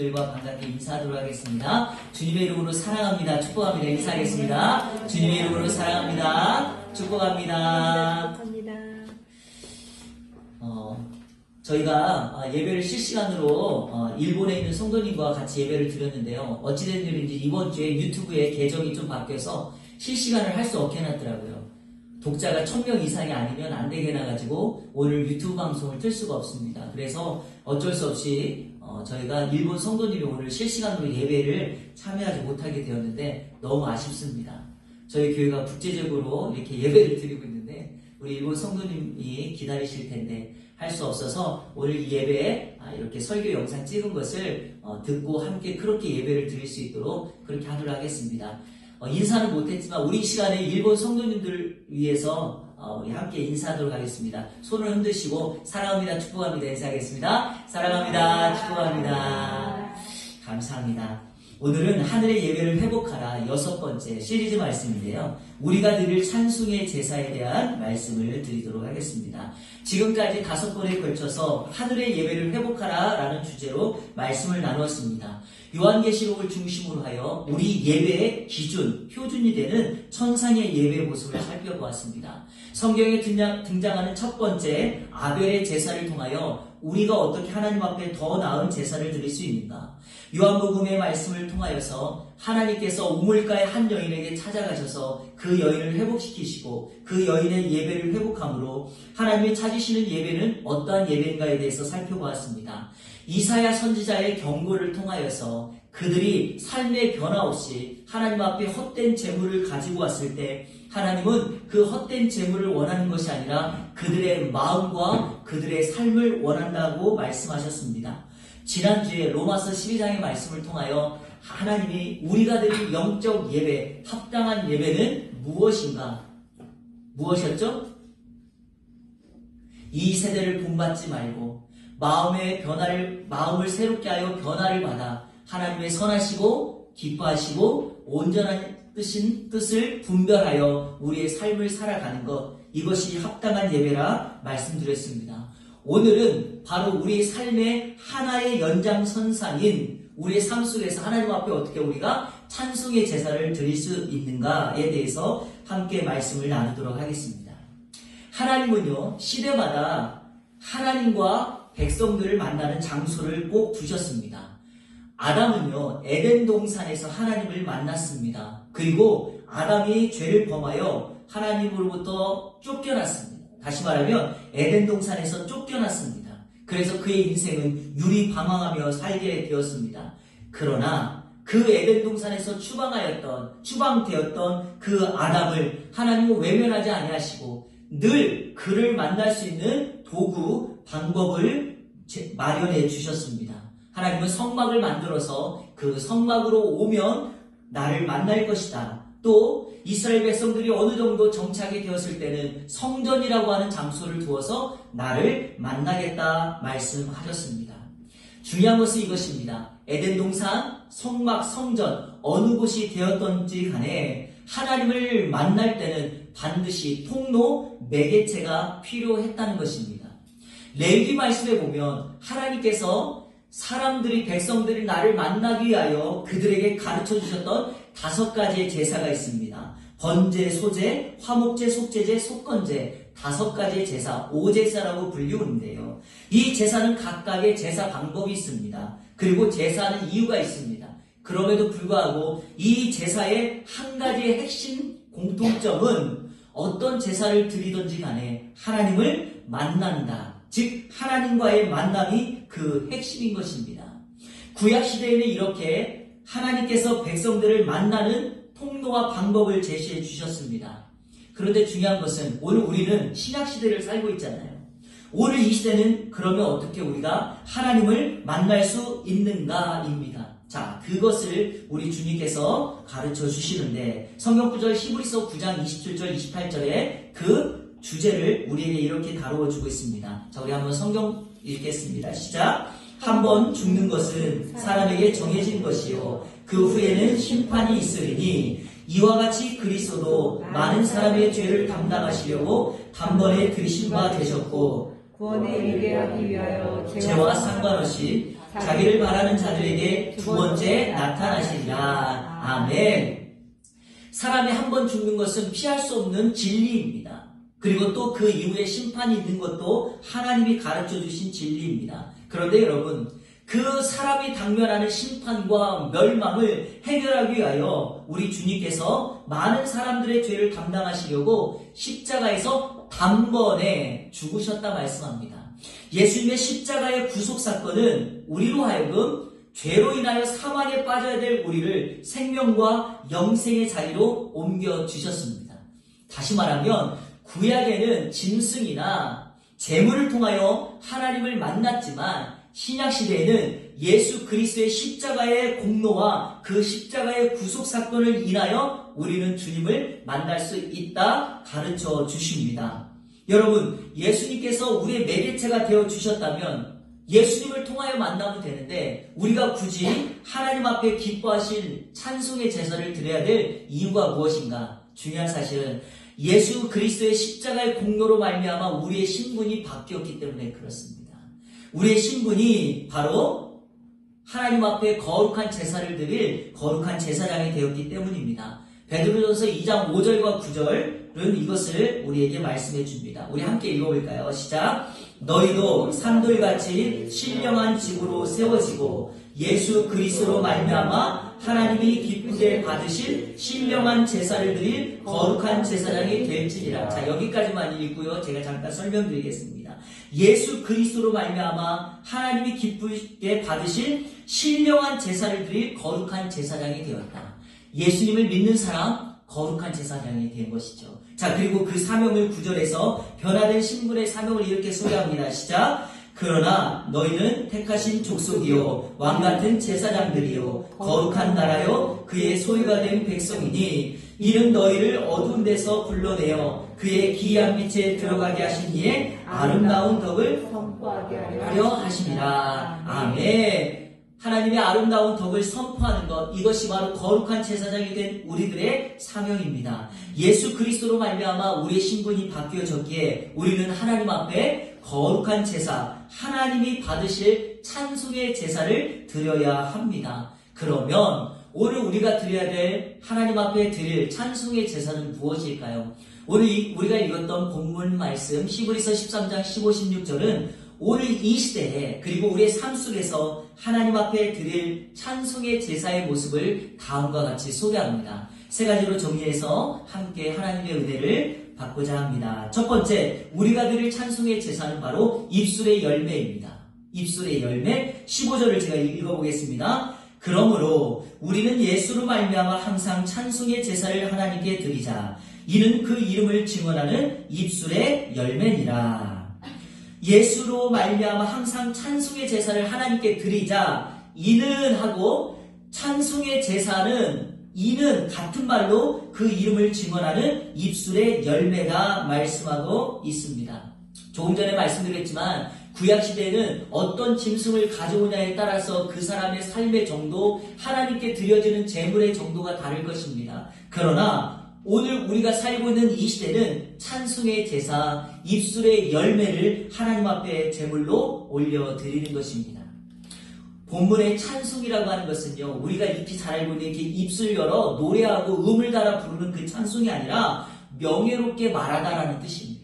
여러분들과 반갑게 인사하도록 하겠습니다. 주님의 이름으로 사랑합니다. 축복합니다. 인사하겠습니다. 주님의 이름으로 사랑합니다. 축복합니다. 저희가 예배를 실시간으로 일본에 있는 성도님과 같이 예배를 드렸는데요. 어찌된 일인지 이번 주에 유튜브에 계정이 좀 바뀌어서 실시간을 할 수 없게 해놨더라고요. 독자가 1000명 이상이 아니면 안 되게 해놔가지고 오늘 유튜브 방송을 틀 수가 없습니다. 그래서 어쩔 수 없이 저희가 일본 성도님이 오늘 실시간으로 예배를 참여하지 못하게 되었는데 너무 아쉽습니다. 저희 교회가 국제적으로 이렇게 예배를 드리고 있는데 우리 일본 성도님이 기다리실 텐데 할 수 없어서 오늘 이 예배에 이렇게 설교 영상 찍은 것을 듣고 함께 그렇게 예배를 드릴 수 있도록 그렇게 하도록 하겠습니다. 인사는 못했지만 우리 시간에 일본 성도님들 위해서 함께 인사하도록 하겠습니다. 손을 흔드시고 사랑합니다, 축복합니다 인사하겠습니다. 사랑합니다, 축복합니다. 감사합니다. 오늘은 하늘의 예배를 회복하라 6번째 시리즈 말씀인데요. 우리가 드릴 찬송의 제사에 대한 말씀을 드리도록 하겠습니다. 지금까지 5번에 걸쳐서 하늘의 예배를 회복하라 라는 주제로 말씀을 나누었습니다. 요한계시록을 중심으로 하여 우리 예배의 기준, 표준이 되는 천상의 예배 모습을 살펴보았습니다. 성경에 등장하는 첫 번째 아벨의 제사를 통하여 우리가 어떻게 하나님 앞에 더 나은 제사를 드릴 수 있는가? 요한복음의 말씀을 통하여서 하나님께서 우물가의 한 여인에게 찾아가셔서 그 여인을 회복시키시고 그 여인의 예배를 회복함으로 하나님이 찾으시는 예배는 어떠한 예배인가에 대해서 살펴보았습니다. 이사야 선지자의 경고를 통하여서 그들이 삶의 변화 없이 하나님 앞에 헛된 재물을 가지고 왔을 때 하나님은 그 헛된 재물을 원하는 것이 아니라 그들의 마음과 그들의 삶을 원한다고 말씀하셨습니다. 지난주에 로마서 12장의 말씀을 통하여 하나님이 우리가 드릴 영적 예배, 합당한 예배는 무엇인가? 무엇이었죠? 이 세대를 본받지 말고 마음을 새롭게 하여 변화를 받아 하나님의 선하시고 기뻐하시고 온전한 뜻을 분별하여 우리의 삶을 살아가는 것, 이것이 합당한 예배라 말씀드렸습니다. 오늘은 바로 우리의 삶의 하나의 연장선상인 우리의 삶 속에서 하나님 앞에 어떻게 우리가 찬송의 제사를 드릴 수 있는가에 대해서 함께 말씀을 나누도록 하겠습니다. 하나님은요, 시대마다 하나님과 백성들을 만나는 장소를 꼭 두셨습니다. 아담은요, 에덴 동산에서 하나님을 만났습니다. 그리고 아담이 죄를 범하여 하나님으로부터 쫓겨났습니다. 다시 말하면 에덴 동산에서 쫓겨났습니다. 그래서 그의 인생은 유리방황하며 살게 되었습니다. 그러나 그 에덴 동산에서 추방되었던 그 아담을 하나님은 외면하지 아니하시고 늘 그를 만날 수 있는 도구, 방법을 마련해 주셨습니다. 하나님은 성막을 만들어서 그 성막으로 오면 나를 만날 것이다. 또 이스라엘 백성들이 어느 정도 정착이 되었을 때는 성전이라고 하는 장소를 두어서 나를 만나겠다 말씀하셨습니다. 중요한 것은 이것입니다. 에덴 동산, 성막, 성전 어느 곳이 되었던지 간에 하나님을 만날 때는 반드시 통로, 매개체가 필요했다는 것입니다. 레위기 말씀에 보면 하나님께서 백성들이 나를 만나기 위하여 그들에게 가르쳐 주셨던 5가지의 제사가 있습니다. 번제, 소제, 화목제, 속제제, 속건제, 5가지의 제사, 오제사라고 불리우는데요. 이 제사는 각각의 제사 방법이 있습니다. 그리고 제사는 이유가 있습니다. 그럼에도 불구하고 이 제사의 한 가지의 핵심 공통점은 어떤 제사를 드리든지 간에 하나님을 만난다. 즉 하나님과의 만남이 그 핵심인 것입니다. 구약시대에는 이렇게 하나님께서 백성들을 만나는 통로와 방법을 제시해 주셨습니다. 그런데 중요한 것은 오늘 우리는 신약시대를 살고 있잖아요. 오늘 이 시대는 그러면 어떻게 우리가 하나님을 만날 수 있는가입니다. 자, 그것을 우리 주님께서 가르쳐 주시는데 성경구절 히브리서 9장 27절 28절에 그 주제를 우리에게 이렇게 다루어 주고 있습니다. 자, 우리 한번 성경 읽겠습니다. 시작. 한 번 죽는 것은 사람에게 정해진 것이요 그 후에는 심판이 있으리니 이와 같이 그리스도도 많은 사람의 죄를 담당하시려고 단번에 들이신 바 되셨고 구원에 이르게 하기 위하여 죄와 상관없이 자기를 바라는 자들에게 두 번째 나타나시리라. 아멘. 사람이 한 번 죽는 것은 피할 수 없는 진리입니다. 그리고 또 그 이후에 심판이 있는 것도 하나님이 가르쳐 주신 진리입니다. 그런데 여러분, 그 사람이 당면하는 심판과 멸망을 해결하기 위하여 우리 주님께서 많은 사람들의 죄를 감당하시려고 십자가에서 단번에 죽으셨다 말씀합니다. 예수님의 십자가의 구속사건은 우리로 하여금 죄로 인하여 사망에 빠져야 될 우리를 생명과 영생의 자리로 옮겨주셨습니다. 다시 말하면 구약에는 짐승이나 재물을 통하여 하나님을 만났지만 신약시대에는 예수 그리스도의 십자가의 공로와 그 십자가의 구속사건을 인하여 우리는 주님을 만날 수 있다 가르쳐 주십니다. 여러분, 예수님께서 우리의 매개체가 되어 주셨다면 예수님을 통하여 만나면 되는데 우리가 굳이 하나님 앞에 기뻐하실 찬송의 제사를 드려야 될 이유가 무엇인가? 중요한 사실은 예수 그리스도의 십자가의 공로로 말미암아 우리의 신분이 바뀌었기 때문에 그렇습니다. 우리의 신분이 바로 하나님 앞에 거룩한 제사를 드릴 거룩한 제사장이 되었기 때문입니다. 베드로전서 2장 5절과 9절은 이것을 우리에게 말씀해 줍니다. 우리 함께 읽어볼까요? 시작. 너희도 산돌같이 신령한 집으로 세워지고 예수 그리스도로 말미암아 하나님이 기쁘게 받으실 신령한 제사를 드릴 거룩한 제사장이 될지니라. 자, 여기까지만 읽고요. 제가 잠깐 설명드리겠습니다. 예수 그리스도로 말미암아 하나님이 기쁘게 받으실 신령한 제사를 드릴 거룩한 제사장이 되었다. 예수님을 믿는 사람 거룩한 제사장이 된 것이죠. 자, 그리고 그 사명을 9절에서 변화된 신분의 사명을 이렇게 소개합니다. 시작. 그러나 너희는 택하신 족속이요 왕같은 제사장들이요 거룩한 나라요 그의 소유가 된 백성이니 이는 너희를 어두운 데서 불러내어 그의 기이한 빛에 들어가게 하신 이의 아름다운 덕을 선포하게 하려 하심이라. 아멘. 하나님의 아름다운 덕을 선포하는 것, 이것이 바로 거룩한 제사장이 된 우리들의 사명입니다. 예수 그리스도로 말미암아 우리의 신분이 바뀌어졌기에 우리는 하나님 앞에 거룩한 제사, 하나님이 받으실 찬송의 제사를 드려야 합니다. 그러면 오늘 우리가 드려야 될 하나님 앞에 드릴 찬송의 제사는 무엇일까요? 오늘 우리가 읽었던 본문 말씀 히브리서 13장 15, 16절은 오늘 이 시대에 그리고 우리의 삶 속에서 하나님 앞에 드릴 찬송의 제사의 모습을 다음과 같이 소개합니다. 세 가지로 정리해서 함께 하나님의 은혜를 받고자 합니다. 첫 번째, 우리가 드릴 찬송의 제사는 바로 입술의 열매입니다. 입술의 열매 15절을 제가 읽어보겠습니다. 그러므로 우리는 예수로 말미암아 항상 찬송의 제사를 하나님께 드리자. 이는 그 이름을 증언하는 입술의 열매니라. 예수로 말미암아 항상 찬송의 제사를 하나님께 드리자. 이는 하고 찬송의 제사는 이는 같은 말로 그 이름을 증언하는 입술의 열매다 말씀하고 있습니다. 조금 전에 말씀드렸지만 구약시대에는 어떤 짐승을 가져오냐에 따라서 그 사람의 삶의 정도, 하나님께 드려지는 제물의 정도가 다를 것입니다. 그러나 오늘 우리가 살고 있는 이 시대는 찬송의 제사, 입술의 열매를 하나님 앞에 제물로 올려드리는 것입니다. 본문의 찬송이라고 하는 것은요, 우리가 익히 잘 알고 있는 이렇게 입술 열어 노래하고 음을 달아 부르는 그 찬송이 아니라 명예롭게 말하다라는 뜻입니다.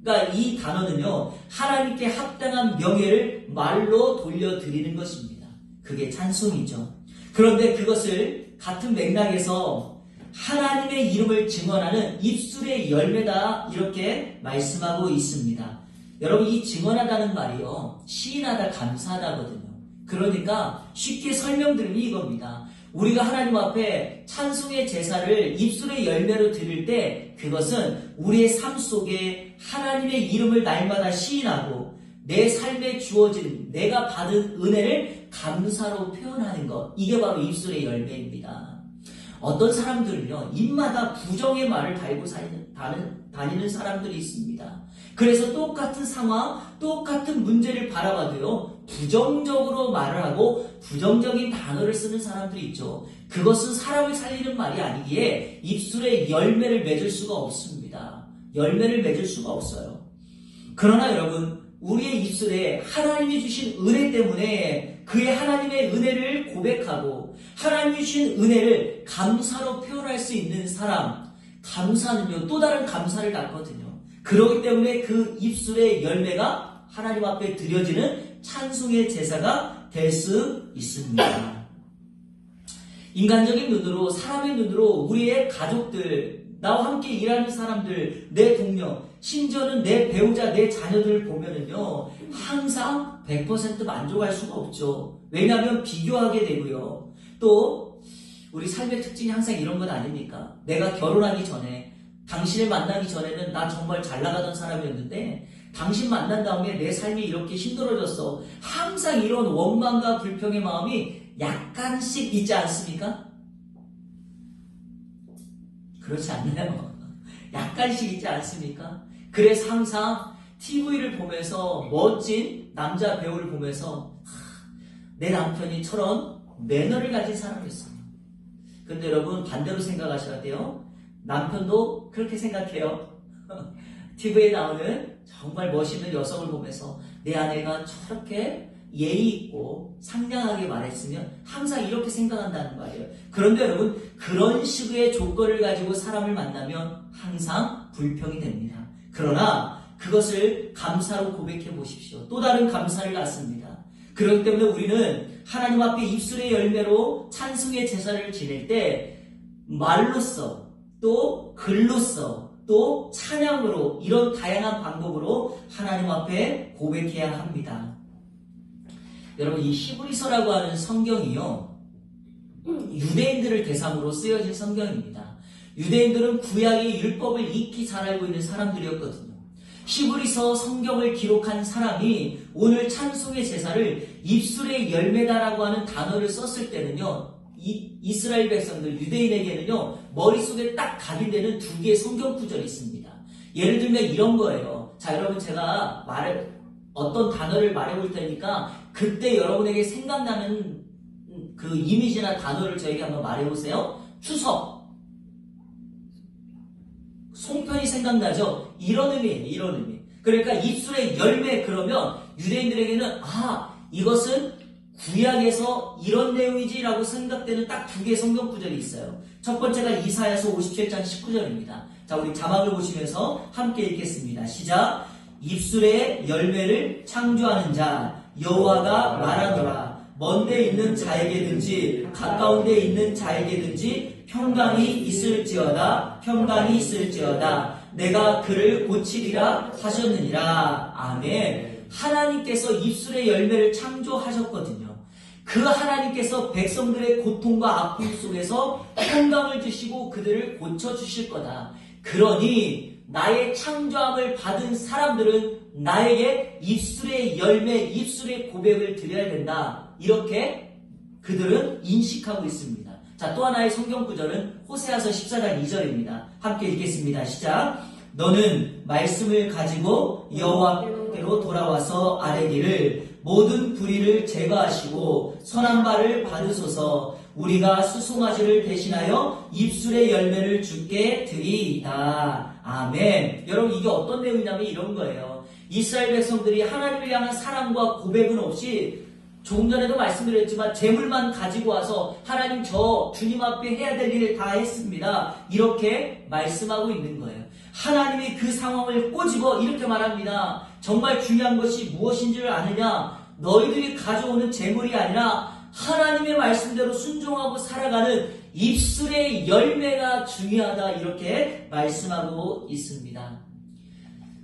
그러니까 이 단어는요, 하나님께 합당한 명예를 말로 돌려드리는 것입니다. 그게 찬송이죠. 그런데 그것을 같은 맥락에서 하나님의 이름을 증언하는 입술의 열매다 이렇게 말씀하고 있습니다. 여러분, 이 증언하다는 말이요, 시인하다, 감사하다거든요. 그러니까 쉽게 설명드리면 이겁니다. 우리가 하나님 앞에 찬송의 제사를 입술의 열매로 드릴 때 그것은 우리의 삶 속에 하나님의 이름을 날마다 시인하고 내 삶에 주어진 내가 받은 은혜를 감사로 표현하는 것, 이게 바로 입술의 열매입니다. 어떤 사람들은요, 입마다 부정의 말을 달고 다니는 사람들이 있습니다. 그래서 똑같은 상황, 똑같은 문제를 바라봐도요, 부정적으로 말을 하고 부정적인 단어를 쓰는 사람들이 있죠. 그것은 사람을 살리는 말이 아니기에 입술에 열매를 맺을 수가 없습니다. 열매를 맺을 수가 없어요. 그러나 여러분, 우리의 입술에 하나님이 주신 은혜 때문에 그의 하나님의 은혜를 고백하고 하나님이 주신 은혜를 감사로 표현할 수 있는 사람, 감사는요 또 다른 감사를 낳거든요. 그렇기 때문에 그 입술의 열매가 하나님 앞에 드려지는 찬송의 제사가 될 수 있습니다. 인간적인 눈으로, 사람의 눈으로 우리의 가족들, 나와 함께 일하는 사람들, 내 동료, 심지어는 내 배우자, 내 자녀들을 보면은요 항상 100% 만족할 수가 없죠. 왜냐하면 비교하게 되고요. 또 우리 삶의 특징이 항상 이런 것 아닙니까? 내가 결혼하기 전에, 당신을 만나기 전에는 나 정말 잘 나가던 사람이었는데 당신 만난 다음에 내 삶이 이렇게 힘들어졌어. 항상 이런 원망과 불평의 마음이 약간씩 있지 않습니까? 그렇지 않나요? 약간씩 있지 않습니까? 그래서 항상 TV를 보면서 멋진 남자 배우를 보면서 내 남편이 저런 매너를 가진 사람이었어요. 근데 여러분 반대로 생각하셔야 돼요. 남편도 그렇게 생각해요. TV에 나오는 정말 멋있는 여성을 보면서 내 아내가 저렇게 예의 있고 상냥하게 말했으면 항상 이렇게 생각한다는 말이에요. 그런데 여러분 그런 식의 조건을 가지고 사람을 만나면 항상 불평이 됩니다. 그러나 그것을 감사로 고백해 보십시오. 또 다른 감사를 낳습니다. 그렇기 때문에 우리는 하나님 앞에 입술의 열매로 찬송의 제사를 지낼 때 말로써 또 글로써 또 찬양으로 이런 다양한 방법으로 하나님 앞에 고백해야 합니다. 여러분 이 히브리서라고 하는 성경이요 유대인들을 대상으로 쓰여진 성경입니다. 유대인들은 구약의 율법을 익히 잘 알고 있는 사람들이었거든요. 히브리서 성경을 기록한 사람이 오늘 찬송의 제사를 입술의 열매다라고 하는 단어를 썼을 때는요 이스라엘 백성들 유대인에게는요 머릿속에 딱 각인되는 두 개의 성경 구절이 있습니다. 예를 들면 이런 거예요. 자 여러분 제가 어떤 단어를 말해볼 테니까 그때 여러분에게 생각나는 그 이미지나 단어를 저에게 한번 말해보세요. 추석, 송편이 생각나죠? 이런 의미예요. 이런 의미. 그러니까 입술의 열매 그러면 유대인들에게는 이것은 구약에서 이런 내용이지라고 생각되는 딱 두 개의 성경 구절이 있어요. 첫 번째가 이사야서 57장 19절입니다. 자 우리 자막을 보시면서 함께 읽겠습니다. 시작. 입술의 열매를 창조하는 자 여호와가 말하노라. 먼데 있는 자에게든지 가까운 데 있는 자에게든지 평강이 있을지어다. 평강이 있을지어다. 내가 그를 고치리라 하셨느니라. 아멘. 하나님께서 입술의 열매를 창조하셨거든요. 그 하나님께서 백성들의 고통과 아픔 속에서 평강을 주시고 그들을 고쳐주실 거다. 그러니 나의 창조함을 받은 사람들은 나에게 입술의 열매, 입술의 고백을 드려야 된다. 이렇게 그들은 인식하고 있습니다. 자, 또 하나의 성경 구절은 호세아서 14장 2절입니다. 함께 읽겠습니다. 시작. 너는 말씀을 가지고 여호와께로 돌아와서 아뢰기를 모든 불의를 제거하시고 선한 바를 받으소서. 우리가 수송아지를 대신하여 입술의 열매를 주께 드리이다. 아멘. 여러분 이게 어떤 내용이냐면 이런 거예요. 이스라엘 백성들이 하나님을 향한 사랑과 고백은 없이 조금 전에도 말씀드렸지만 재물만 가지고 와서 하나님 저 주님 앞에 해야 될 일을 다 했습니다. 이렇게 말씀하고 있는 거예요. 하나님이 그 상황을 꼬집어 이렇게 말합니다. 정말 중요한 것이 무엇인 줄 아느냐? 너희들이 가져오는 재물이 아니라 하나님의 말씀대로 순종하고 살아가는 입술의 열매가 중요하다. 이렇게 말씀하고 있습니다.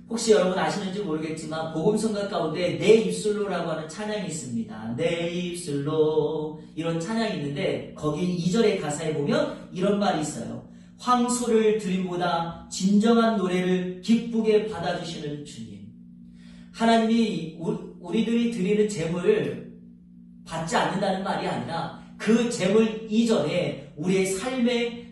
혹시 여러분 아시는지 모르겠지만 복음성가 가운데 내 입술로라고 하는 찬양이 있습니다. 내 입술로 이런 찬양이 있는데 거기 2절의 가사에 보면 이런 말이 있어요. 황소를 드림보다 진정한 노래를 기쁘게 받아주시는 주님. 하나님이 우리들이 드리는 재물을 받지 않는다는 말이 아니라 그 재물 이전에 우리의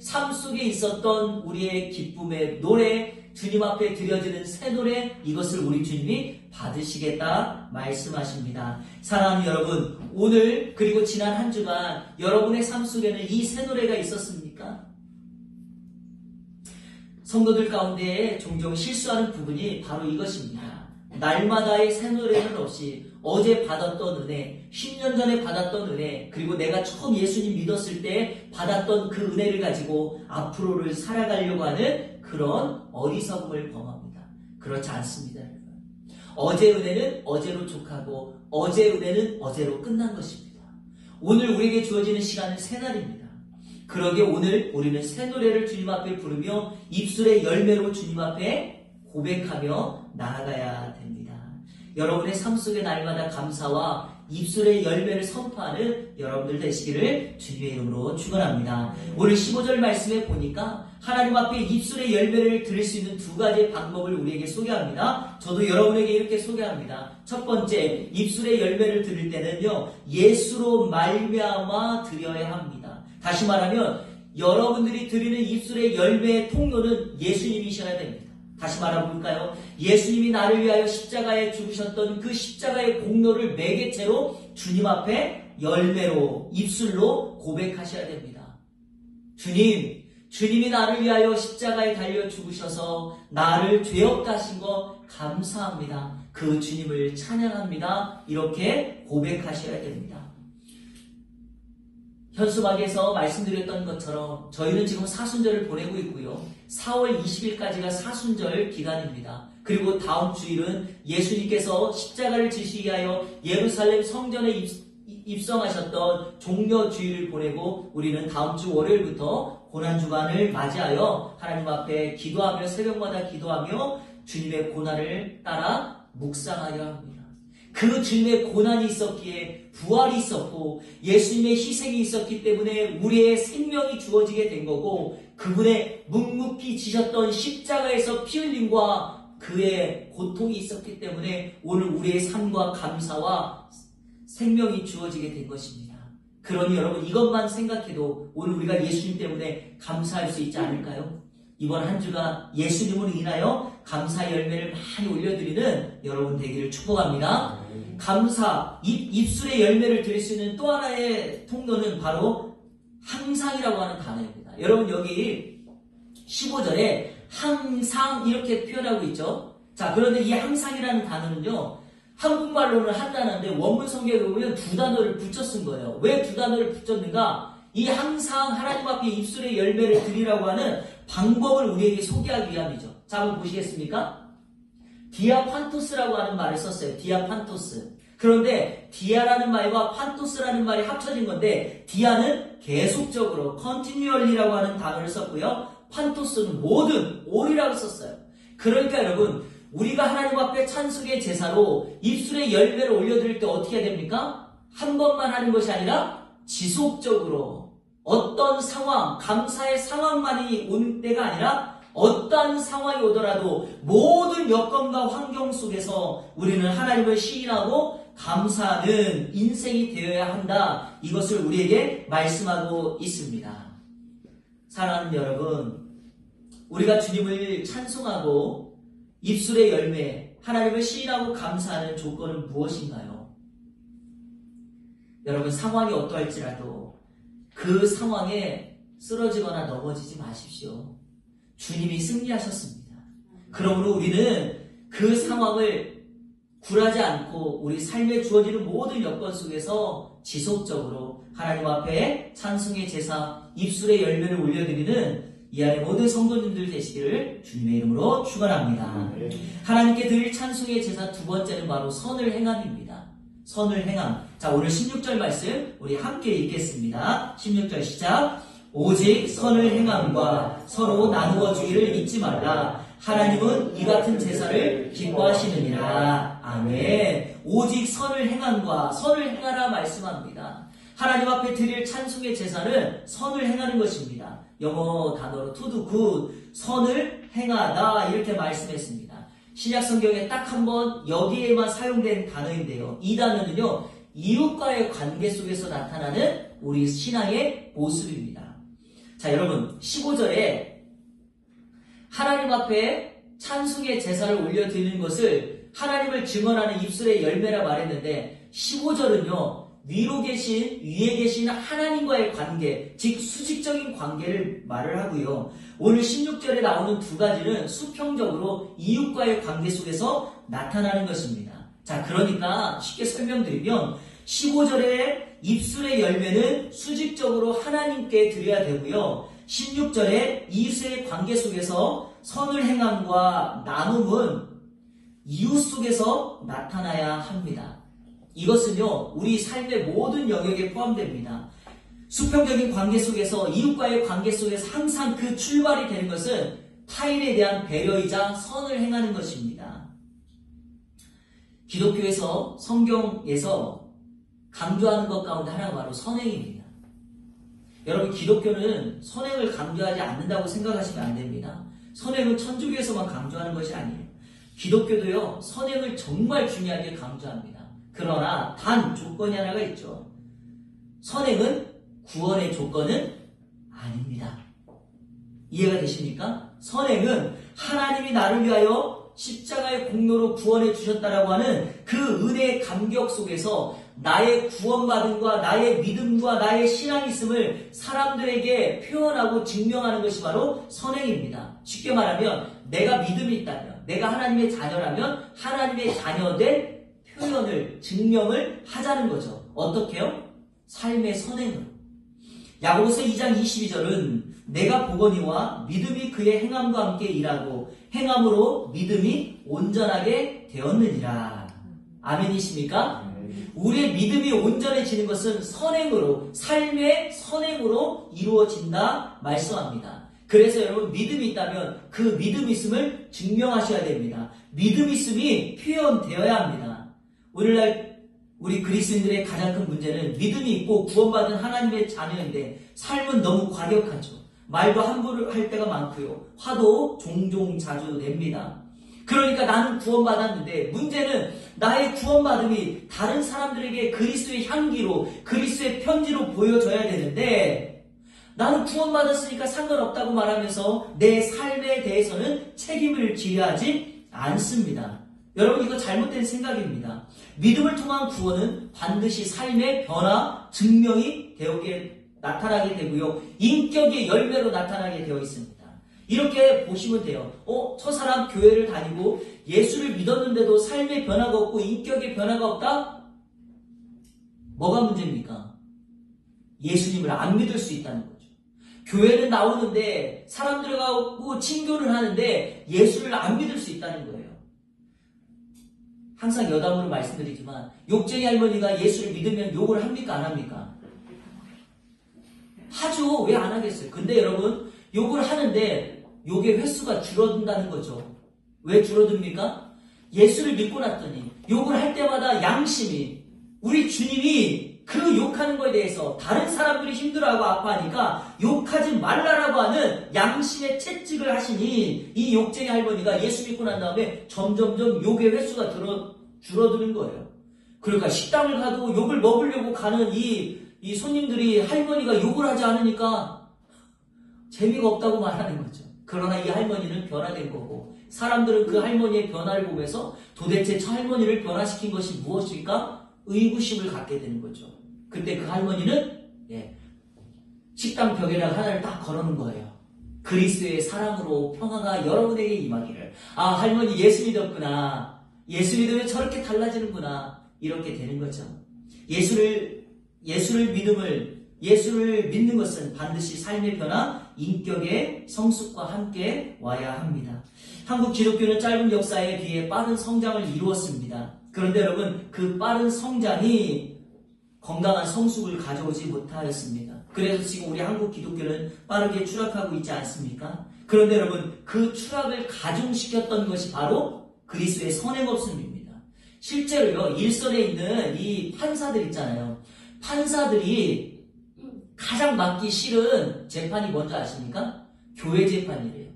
삶 속에 있었던 우리의 기쁨의 노래, 주님 앞에 드려지는 새 노래, 이것을 우리 주님이 받으시겠다 말씀하십니다. 사랑하는 여러분, 오늘 그리고 지난 한 주간 여러분의 삶 속에는 이 새 노래가 있었습니까? 성도들 가운데 종종 실수하는 부분이 바로 이것입니다. 날마다의 새 노래는 없이 어제 받았던 은혜, 10년 전에 받았던 은혜, 그리고 내가 처음 예수님 믿었을 때 받았던 그 은혜를 가지고 앞으로를 살아가려고 하는 그런 어리석음을 범합니다. 그렇지 않습니다, 여러분. 어제 은혜는 어제로 족하고 어제 은혜는 어제로 끝난 것입니다. 오늘 우리에게 주어지는 시간은 새날입니다. 그러기에 오늘 우리는 새 노래를 주님 앞에 부르며 입술의 열매로 주님 앞에 고백하며 나아가야 됩니다. 여러분의 삶 속에 날마다 감사와 입술의 열매를 선포하는 여러분들 되시기를 주님의 이름으로 축원합니다. 오늘 15절 말씀에 보니까 하나님 앞에 입술의 열매를 드릴 수 있는 두 가지의 방법을 우리에게 소개합니다. 저도 여러분에게 이렇게 소개합니다. 첫 번째, 입술의 열매를 드릴 때는요, 예수로 말미암아 드려야 합니다. 다시 말하면 여러분들이 드리는 입술의 열매의 통로는 예수님이셔야 됩니다. 다시 말해볼까요? 예수님이 나를 위하여 십자가에 죽으셨던 그 십자가의 공로를 매개체로 주님 앞에 열매로, 입술로 고백하셔야 됩니다. 주님이 나를 위하여 십자가에 달려 죽으셔서 나를 죄 없다 하신 거 감사합니다. 그 주님을 찬양합니다. 이렇게 고백하셔야 됩니다. 현수막에서 말씀드렸던 것처럼 저희는 지금 사순절을 보내고 있고요. 4월 20일까지가 사순절 기간입니다. 그리고 다음 주일은 예수님께서 십자가를 지시기 위하여 예루살렘 성전에 입성하셨던 종려주일을 보내고 우리는 다음 주 월요일부터 고난주간을 맞이하여 하나님 앞에 기도하며 새벽마다 기도하며 주님의 고난을 따라 묵상하려 합니다. 그 주님의 고난이 있었기에 부활이 있었고 예수님의 희생이 있었기 때문에 우리의 생명이 주어지게 된 거고 그분의 묵묵히 지셨던 십자가에서 피 흘림과 그의 고통이 있었기 때문에 오늘 우리의 삶과 감사와 생명이 주어지게 된 것입니다. 그러니 여러분 이것만 생각해도 오늘 우리가 예수님 때문에 감사할 수 있지 않을까요? 이번 한 주가 예수님으로 인하여 감사 열매를 많이 올려드리는 여러분 되기를 축복합니다. 감사, 입술의 열매를 드릴 수 있는 또 하나의 통로는 바로 항상이라고 하는 단어입니다. 여러분 여기 15절에 항상 이렇게 표현하고 있죠. 자, 그런데 이 항상이라는 단어는요, 한국말로는 한 단어인데 원문 성경에 보면 두 단어를 붙여 쓴 거예요. 왜 두 단어를 붙였는가? 이 항상 하나님 앞에 입술의 열매를 드리라고 하는 방법을 우리에게 소개하기 위함이죠. 자, 한번 보시겠습니까? 디아판토스라고 하는 말을 썼어요. 디아판토스. 그런데 디아라는 말과 판토스라는 말이 합쳐진 건데 디아는 계속적으로 continually라고 하는 단어를 썼고요. 판토스는 모든, all이라고 썼어요. 그러니까 여러분 우리가 하나님 앞에 찬송의 제사로 입술의 열매를 올려드릴 때 어떻게 해야 됩니까? 한 번만 하는 것이 아니라 지속적으로 어떤 상황, 감사의 상황만이 오는 때가 아니라 어떠한 상황이 오더라도 모든 여건과 환경 속에서 우리는 하나님을 시인하고 감사하는 인생이 되어야 한다. 이것을 우리에게 말씀하고 있습니다. 사랑하는 여러분, 우리가 주님을 찬송하고 입술의 열매, 하나님을 시인하고 감사하는 조건은 무엇인가요? 여러분 상황이 어떠할지라도 그 상황에 쓰러지거나 넘어지지 마십시오. 주님이 승리하셨습니다. 그러므로 우리는 그 상황을 굴하지 않고 우리 삶에 주어지는 모든 여건 속에서 지속적으로 하나님 앞에 찬송의 제사, 입술의 열매를 올려드리는 이 안에 모든 성도님들 되시기를 주님의 이름으로 축원합니다. 하나님께 드릴 찬송의 제사 두 번째는 바로 선을 행함입니다. 선을 행함. 자, 오늘 16절 말씀 우리 함께 읽겠습니다. 16절 시작. 오직 선을 행함과 서로 나누어 주기를 잊지 말라. 하나님은 이 같은 제사를 기뻐하시느니라. 아멘. 오직 선을 행함과 선을 행하라 말씀합니다. 하나님 앞에 드릴 찬송의 제사는 선을 행하는 것입니다. 영어 단어로 to do good, 선을 행하다 이렇게 말씀했습니다. 신약 성경에 딱 한 번 여기에만 사용된 단어인데요. 이 단어는요, 이웃과의 관계 속에서 나타나는 우리 신앙의 모습입니다. 자, 여러분 15절에 하나님 앞에 찬송의 제사를 올려드리는 것을 하나님을 증언하는 입술의 열매라 말했는데 15절은요, 위로 계신, 위에 계신 하나님과의 관계, 즉 수직적인 관계를 말을 하고요. 오늘 16절에 나오는 두 가지는 수평적으로 이웃과의 관계 속에서 나타나는 것입니다. 자, 그러니까 쉽게 설명드리면 15절에 입술의 열매는 수직적으로 하나님께 드려야 되고요. 16절에 이웃의 관계 속에서 선을 행함과 나눔은 이웃 속에서 나타나야 합니다. 이것은요, 우리 삶의 모든 영역에 포함됩니다. 수평적인 관계 속에서, 이웃과의 관계 속에서 항상 그 출발이 되는 것은 타인에 대한 배려이자 선을 행하는 것입니다. 기독교에서, 성경에서 강조하는 것 가운데 하나가 바로 선행입니다. 여러분, 기독교는 선행을 강조하지 않는다고 생각하시면 안 됩니다. 선행은 천주교에서만 강조하는 것이 아니에요. 기독교도요, 선행을 정말 중요하게 강조합니다. 그러나 단 조건이 하나가 있죠. 선행은 구원의 조건은 아닙니다. 이해가 되십니까? 선행은 하나님이 나를 위하여 십자가의 공로로 구원해 주셨다라고 하는 그 은혜의 감격 속에서 나의 구원받음과 나의 믿음과 나의 신앙이 있음을 사람들에게 표현하고 증명하는 것이 바로 선행입니다. 쉽게 말하면 내가 믿음이 있다면, 내가 하나님의 자녀라면 하나님의 자녀된 표현을, 증명을 하자는 거죠. 어떻게요? 삶의 선행으로. 야고보서 2장 22절은 내가 보거니와 믿음이 그의 행함과 함께 일하고 행함으로 믿음이 온전하게 되었느니라. 아멘이십니까? 우리의 믿음이 온전해지는 것은 선행으로, 삶의 선행으로 이루어진다 말씀합니다. 그래서 여러분, 믿음이 있다면 그 믿음 있음을 증명하셔야 됩니다. 믿음 있음이 표현되어야 합니다. 오늘날 우리 그리스도인들의 가장 큰 문제는 믿음이 있고 구원받은 하나님의 자녀인데 삶은 너무 과격하죠. 말도 함부로 할 때가 많고요. 화도 종종 자주 냅니다. 그러니까 나는 구원받았는데 문제는 나의 구원받음이 다른 사람들에게 그리스도의 향기로, 그리스도의 편지로 보여져야 되는데 나는 구원받았으니까 상관없다고 말하면서 내 삶에 대해서는 책임을 지어야 하지 않습니다. 여러분, 이거 잘못된 생각입니다. 믿음을 통한 구원은 반드시 삶의 변화, 증명이 나타나게 되고요. 인격의 열매로 나타나게 되어 있습니다. 이렇게 보시면 돼요. 저 사람 교회를 다니고 예수를 믿었는데도 삶의 변화가 없고 인격의 변화가 없다? 뭐가 문제입니까? 예수님을 안 믿을 수 있다는 거죠. 교회는 나오는데 사람들하고 친교를 하는데 예수를 안 믿을 수 있다는 거예요. 항상 여담으로 말씀드리지만 욕쟁이 할머니가 예수를 믿으면 욕을 합니까? 안 합니까? 하죠. 왜 안 하겠어요? 근데 여러분, 욕을 하는데 욕의 횟수가 줄어든다는 거죠. 왜 줄어듭니까? 예수를 믿고 났더니 욕을 할 때마다 양심이, 우리 주님이 그 욕하는 거에 대해서 다른 사람들이 힘들어하고 아파하니까 욕하지 말라라고 하는 양심의 채찍을 하시니 이 욕쟁이 할머니가 예수 믿고 난 다음에 점점점 욕의 횟수가 줄어드는 거예요. 그러니까 식당을 가도 욕을 먹으려고 가는 이 손님들이 할머니가 욕을 하지 않으니까 재미가 없다고 말하는 거죠. 그러나 이 할머니는 변화된 거고 사람들은 그 할머니의 변화를 보면서 도대체 저 할머니를 변화시킨 것이 무엇일까? 의구심을 갖게 되는 거죠. 그때 그 할머니는 식당 벽에다가 하나를 딱 걸어놓은 거예요. 그리스도의 사랑으로 평화가 여러분에게 임하기를. 아, 할머니 예수 믿었구나. 예수 믿으면 저렇게 달라지는구나. 이렇게 되는 거죠. 예수를 믿는 것은 반드시 삶의 변화, 인격의 성숙과 함께 와야 합니다. 한국 기독교는 짧은 역사에 비해 빠른 성장을 이루었습니다. 그런데 여러분, 그 빠른 성장이 건강한 성숙을 가져오지 못하였습니다. 그래서 지금 우리 한국 기독교는 빠르게 추락하고 있지 않습니까? 그런데 여러분, 그 추락을 가중시켰던 것이 바로 그리스도의 선행 없음입니다. 실제로요, 일선에 있는 이 판사들 있잖아요. 판사들이 가장 맡기 싫은 재판이 뭔지 아십니까? 교회 재판이래요.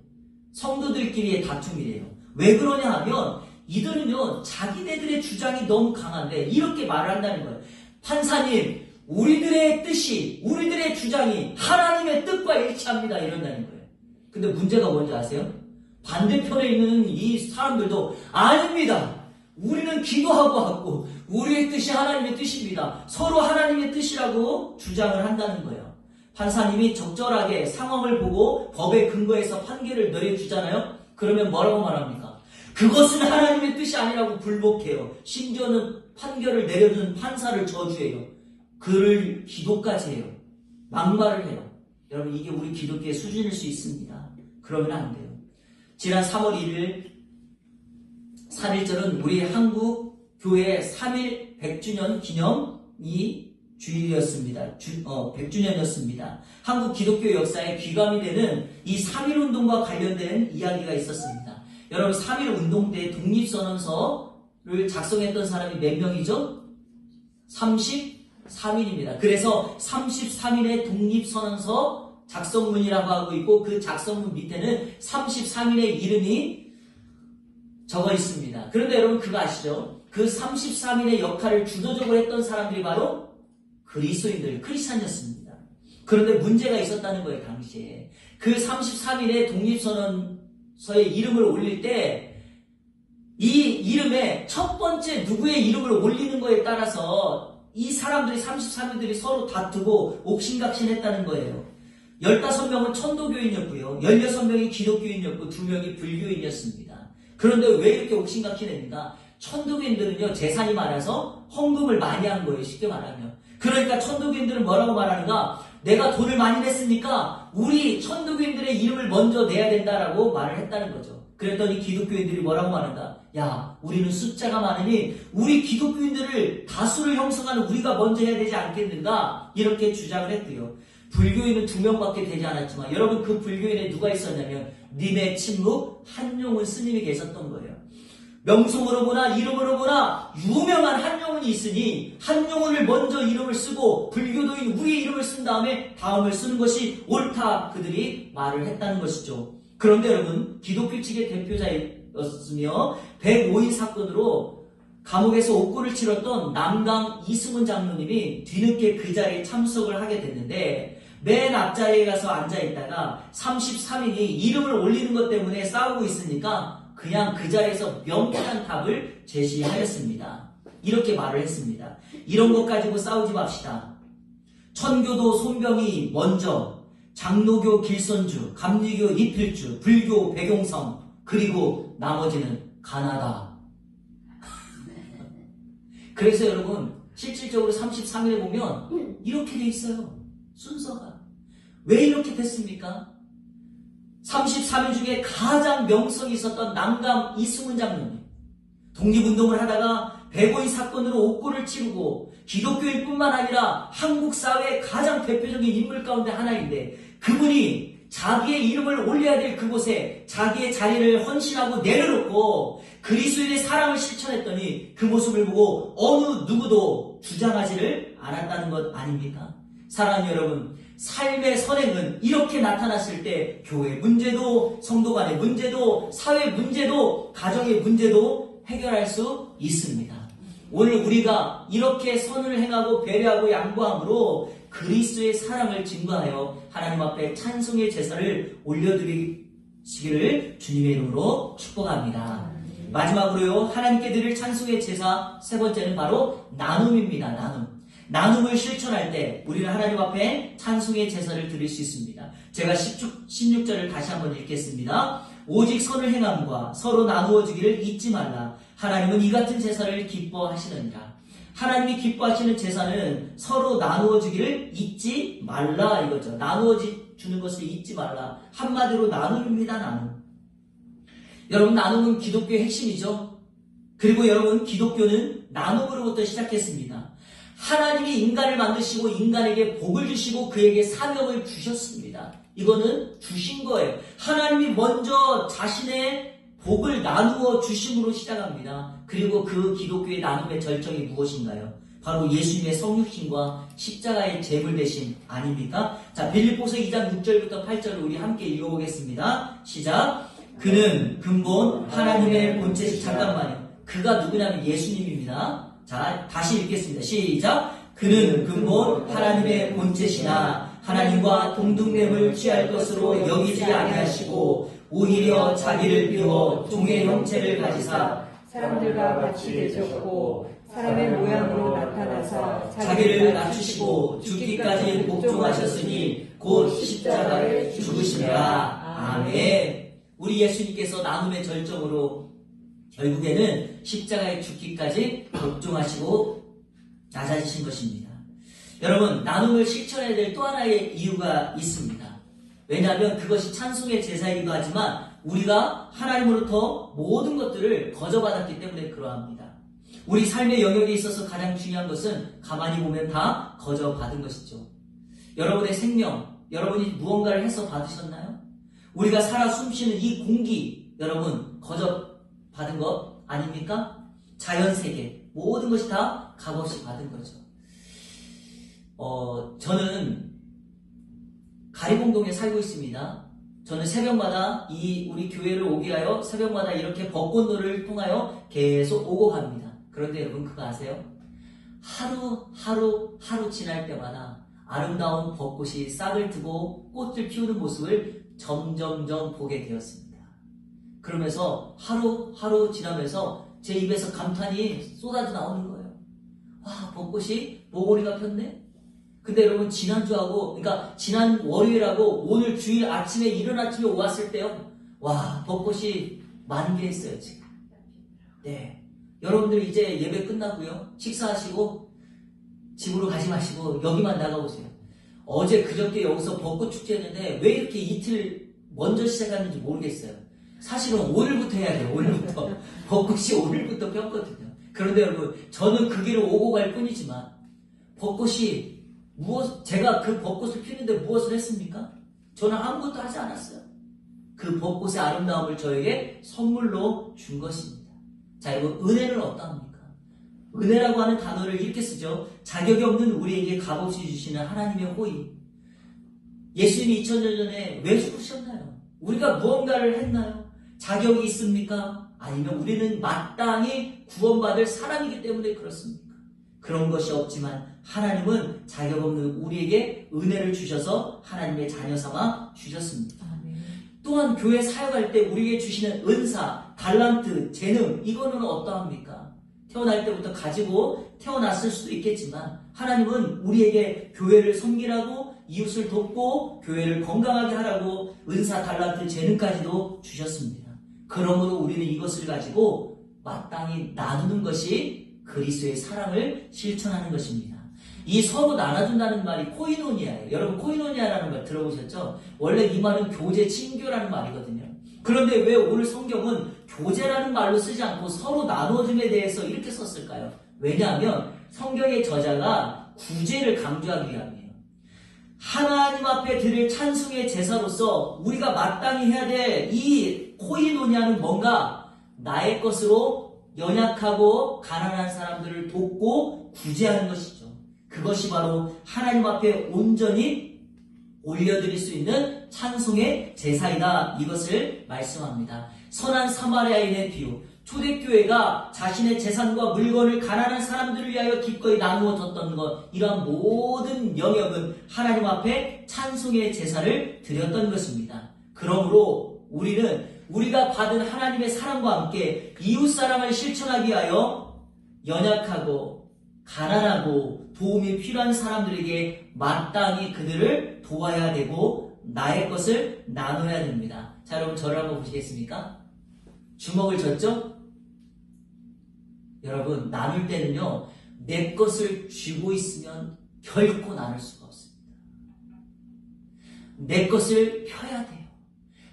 성도들끼리의 다툼이래요. 왜 그러냐 하면 이들은요, 자기네들의 주장이 너무 강한데 이렇게 말을 한다는 거예요. 판사님, 우리들의 뜻이, 우리들의 주장이 하나님의 뜻과 일치합니다. 이런다는 거예요. 근데 문제가 뭔지 아세요? 반대편에 있는 이 사람들도 아닙니다. 우리는 기도하고 하고 우리의 뜻이 하나님의 뜻입니다. 서로 하나님의 뜻이라고 주장을 한다는 거예요. 판사님이 적절하게 상황을 보고 법에 근거해서 판결을 내려주잖아요. 그러면 뭐라고 말합니까? 그것은 하나님의 뜻이 아니라고 불복해요. 심지어는 판결을 내려주는 판사를 저주해요. 그를 기도까지 해요. 막말을 해요. 여러분, 이게 우리 기독교의 수준일 수 있습니다. 그러면 안 돼요. 지난 3월 1일 3.1절은 우리 한국 교회 3.1 100주년 기념이 주일이었습니다. 100주년이었습니다. 한국 기독교 역사에 귀감이 되는 이 3.1 운동과 관련된 이야기가 있었습니다. 여러분, 3.1 운동 때 독립선언서를 작성했던 사람이 몇 명이죠? 33인입니다. 그래서 33인의 독립선언서 작성문이라고 하고 있고, 그 작성문 밑에는 33인의 이름이 적어 있습니다. 그런데 여러분, 그거 아시죠? 그 33인의 역할을 주도적으로 했던 사람들이 바로 그리스도인들, 크리스찬이었습니다. 그런데 문제가 있었다는 거예요, 당시에. 그 33인의 독립선언서에 이름을 올릴 때 이 이름에 첫 번째 누구의 이름을 올리는 거에 따라서 이 사람들이 33인들이 서로 다투고 옥신각신했다는 거예요. 15명은 천도교인이었고요. 16명이 기독교인이었고 2명이 불교인이었습니다. 그런데 왜 이렇게 옥신각신했는가? 천도교인들은요, 재산이 많아서 헌금을 많이 한 거예요, 쉽게 말하면. 그러니까 천도교인들은 뭐라고 말하는가? 내가 돈을 많이 냈으니까 우리 천도교인들의 이름을 먼저 내야 된다라고 말을 했다는 거죠. 그랬더니 기독교인들이 뭐라고 말한다? 야, 우리는 숫자가 많으니 우리 기독교인들을 다수를 형성하는 우리가 먼저 해야 되지 않겠는가? 이렇게 주장을 했고요. 불교인은 2명밖에 되지 않았지만 여러분, 그 불교인에 누가 있었냐면 님의 친묵 한용운 스님이 계셨던 거예요. 명성으로 보나 이름으로 보나 유명한 한용운이 있으니 한용운을 먼저 이름을 쓰고 불교도인 우리의 이름을 쓴 다음에 다음을 쓰는 것이 옳다, 그들이 말을 했다는 것이죠. 그런데 여러분, 기독교 측의 대표자였으며 105인 사건으로 감옥에서 옥고를 치렀던 남강 이승훈 장로님이 뒤늦게 그 자리에 참석을 하게 됐는데, 맨 앞자리에 가서 앉아있다가 33인이 이름을 올리는 것 때문에 싸우고 있으니까 그냥 그 자리에서 명쾌한 답을 제시하였습니다. 이렇게 말을 했습니다. 이런 것 가지고 싸우지 맙시다. 천교도 손병이 먼저, 장로교 길선주, 감리교 이필주, 불교 백용성, 그리고 나머지는 가나다. 그래서 여러분, 실질적으로 33일에 보면 이렇게 돼 있어요. 순서가. 왜 이렇게 됐습니까? 33인 중에 가장 명성이 있었던 남강 이승훈 장로님, 독립운동을 하다가 105인 사건으로 옥고를 치르고 기독교인뿐만 아니라 한국 사회의 가장 대표적인 인물 가운데 하나인데, 그분이 자기의 이름을 올려야 될 그곳에 자기의 자리를 헌신하고 내려놓고 그리스도인의 사랑을 실천했더니 그 모습을 보고 어느 누구도 주장하지를 않았다는 것 아닙니까? 사랑하는 여러분, 삶의 선행은 이렇게 나타났을 때 교회 문제도, 성도 간의 문제도, 사회 문제도, 가정의 문제도 해결할 수 있습니다. 오늘 우리가 이렇게 선을 행하고 배려하고 양보함으로 그리스도의 사랑을 증거하여 하나님 앞에 찬송의 제사를 올려드리시기를 주님의 이름으로 축복합니다. 마지막으로요, 하나님께 드릴 찬송의 제사 세 번째는 바로 나눔입니다. 나눔을 실천할 때 우리는 하나님 앞에 찬송의 제사를 드릴 수 있습니다. 제가 16절을 다시 한번 읽겠습니다. 오직 선을 행함과 서로 나누어 주기를 잊지 말라. 하나님은 이 같은 제사를 기뻐하시느니라. 하나님이 기뻐하시는 제사는 서로 나누어 주기를 잊지 말라, 이거죠. 나누어 주는 것을 잊지 말라. 한마디로 나눔입니다. 나눔. 여러분, 나눔은 기독교의 핵심이죠. 그리고 여러분, 기독교는 나눔으로부터 시작했습니다. 하나님이 인간을 만드시고 인간에게 복을 주시고 그에게 사명을 주셨습니다. 이거는 주신 거예요. 하나님이 먼저 자신의 복을 나누어 주심으로 시작합니다. 그리고 그 기독교의 나눔의 절정이 무엇인가요? 바로 예수님의 성육신과 십자가의 제물 대신 아닙니까? 자, 빌립보서 2장 6절부터 8절을 우리 함께 읽어보겠습니다. 시작. 그는 근본 하나님의 본체시, 잠깐만요. 그가 누구냐면 예수님입니다. 자, 다시 읽겠습니다. 시작. 그는 근본 하나님의 본체시나 하나님과 동등됨을 취할 것으로 여기지 아니하시고 오히려 자기를 비워 종의 형체를 가지사 사람들과 같이 되셨고 사람의 모양으로 나타나사 자기를 낮추시고 죽기까지 복종하셨으니 곧 십자가를 죽으시니라. 아멘. 우리 예수님께서 나눔의 절정으로 결국에는 십자가에 죽기까지 복종하시고 낮아지신 것입니다. 여러분, 나눔을 실천해야 될 또 하나의 이유가 있습니다. 왜냐하면 그것이 찬송의 제사이기도 하지만 우리가 하나님으로부터 모든 것들을 거저받았기 때문에 그러합니다. 우리 삶의 영역에 있어서 가장 중요한 것은 가만히 보면 다 거저받은 것이죠. 여러분의 생명, 여러분이 무언가를 해서 받으셨나요? 우리가 살아 숨쉬는 이 공기, 여러분 거저받은 것 아닙니까? 자연세계, 모든 것이 다 값없이 받은 거죠. 저는 가리봉동에 살고 있습니다. 저는 새벽마다 우리 교회를 오게 하여 새벽마다 이렇게 벚꽃놀이를 통하여 계속 오고 갑니다. 그런데 여러분 그거 아세요? 하루 지날 때마다 아름다운 벚꽃이 싹을 트고 꽃을 피우는 모습을 점점점 보게 되었습니다. 그러면서 하루 지나면서 제 입에서 감탄이 쏟아져 나오는 거예요. 와, 벚꽃이 모고리가 폈네? 근데 여러분 지난 월요일하고 오늘 주일 아침에 이른 아침에 왔을 때요. 와, 벚꽃이 만개했어요 지금. 네, 여러분들 이제 예배 끝나고요. 식사하시고 집으로 가지 마시고 여기만 나가보세요. 어제 그저께 여기서 벚꽃 축제했는데 왜 이렇게 이틀 먼저 시작하는지 모르겠어요. 사실은 오늘부터 해야 돼요. 오늘부터. 벚꽃이 오늘부터 폈거든요. 그런데 여러분 저는 그 길을 오고 갈 뿐이지만 벚꽃이 제가 그 벚꽃을 피우는데 무엇을 했습니까? 저는 아무것도 하지 않았어요. 그 벚꽃의 아름다움을 저에게 선물로 준 것입니다. 자, 여러분 은혜는 어떠합니까? 은혜라고 하는 단어를 이렇게 쓰죠. 자격이 없는 우리에게 값없이 주시는 하나님의 호의. 예수님이 2000년 전에 왜 죽으셨나요? 우리가 무언가를 했나요? 자격이 있습니까? 아니면 우리는 마땅히 구원받을 사람이기 때문에 그렇습니까? 그런 것이 없지만 하나님은 자격 없는 우리에게 은혜를 주셔서 하나님의 자녀 삼아 주셨습니다. 또한 교회 사역할 때 우리에게 주시는 은사, 달란트, 재능, 이거는 어떠합니까? 태어날 때부터 가지고 태어났을 수도 있겠지만 하나님은 우리에게 교회를 섬기라고, 이웃을 돕고 교회를 건강하게 하라고 은사, 달란트, 재능까지도 주셨습니다. 그러므로 우리는 이것을 가지고 마땅히 나누는 것이 그리스도의 사랑을 실천하는 것입니다. 이 서로 나눠준다는 말이 코이노니아예요. 여러분 코이노니아라는 말 들어보셨죠? 원래 이 말은 교제, 친교라는 말이거든요. 그런데 왜 오늘 성경은 교제라는 말로 쓰지 않고 서로 나눠줌에 대해서 이렇게 썼을까요? 왜냐하면 성경의 저자가 구제를 강조하기 위함이에요. 하나님 앞에 드릴 찬송의 제사로서 우리가 마땅히 해야 될 이 코이노니아는 뭔가 나의 것으로 연약하고 가난한 사람들을 돕고 구제하는 것이죠. 그것이 바로 하나님 앞에 온전히 올려드릴 수 있는 찬송의 제사이다. 이것을 말씀합니다. 선한 사마리아인의 비유. 초대교회가 자신의 재산과 물건을 가난한 사람들을 위하여 기꺼이 나누어 줬던 것, 이러한 모든 영역은 하나님 앞에 찬송의 제사를 드렸던 것입니다. 그러므로 우리는 우리가 받은 하나님의 사랑과 함께 이웃사랑을 실천하기 위하여 연약하고 가난하고 도움이 필요한 사람들에게 마땅히 그들을 도와야 되고 나의 것을 나눠야 됩니다. 자, 여러분 저를 한번 보시겠습니까? 주먹을 젓죠? 여러분 나눌 때는요, 내 것을 쥐고 있으면 결코 나눌 수가 없습니다. 내 것을 펴야 돼요.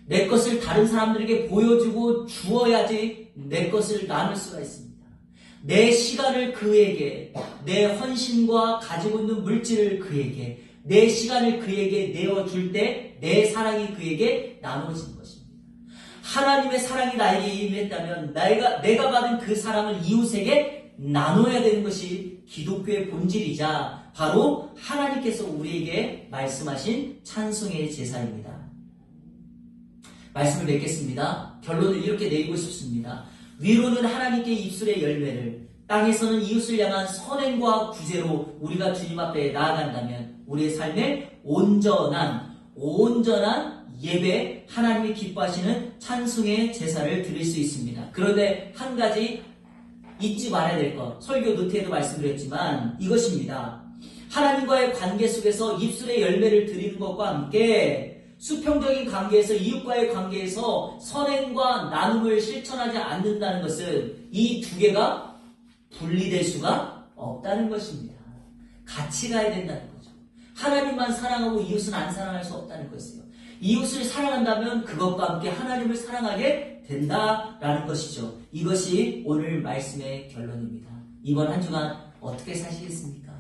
내 것을 다른 사람들에게 보여주고 주어야지 내 것을 나눌 수가 있습니다. 내 시간을 그에게, 내 헌신과 가지고 있는 물질을 그에게, 내 시간을 그에게 내어줄 때 내 사랑이 그에게 나눠지는 것입니다. 하나님의 사랑이 나에게 임했다면 내가 받은 그 사랑을 이웃에게 나눠야 되는 것이 기독교의 본질이자 바로 하나님께서 우리에게 말씀하신 찬송의 제사입니다. 말씀을 맺겠습니다. 결론을 이렇게 내리고 싶습니다. 위로는 하나님께 입술의 열매를, 땅에서는 이웃을 향한 선행과 구제로 우리가 주님 앞에 나아간다면 우리의 삶에 온전한 예배, 하나님이 기뻐하시는 찬송의 제사를 드릴 수 있습니다. 그런데 한 가지 잊지 말아야 될 것, 설교 노트에도 말씀드렸지만 이것입니다. 하나님과의 관계 속에서 입술의 열매를 드리는 것과 함께 수평적인 관계에서, 이웃과의 관계에서 선행과 나눔을 실천하지 않는다는 것은 이 두 개가 분리될 수가 없다는 것입니다. 같이 가야 된다는 거죠. 하나님만 사랑하고 이웃은 안 사랑할 수 없다는 것이에요. 이웃을 사랑한다면 그것과 함께 하나님을 사랑하게 된다라는 것이죠. 이것이 오늘 말씀의 결론입니다. 이번 한 주간 어떻게 사시겠습니까?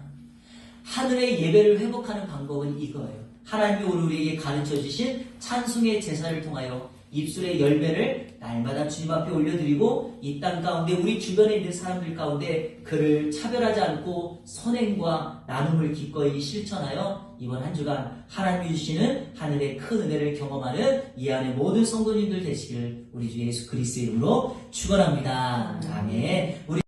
하늘의 예배를 회복하는 방법은 이거예요. 하나님이 오늘 우리에게 가르쳐 주신 찬송의 제사를 통하여 입술의 열매를 날마다 주님 앞에 올려드리고 이 땅 가운데 우리 주변에 있는 사람들 가운데 그를 차별하지 않고 선행과 나눔을 기꺼이 실천하여 이번 한 주간 하나님이 주시는 하늘의 큰 은혜를 경험하는 이 안의 모든 성도님들 되시기를 우리 주 예수 그리스도의 이름으로 축원합니다. 아멘. 우리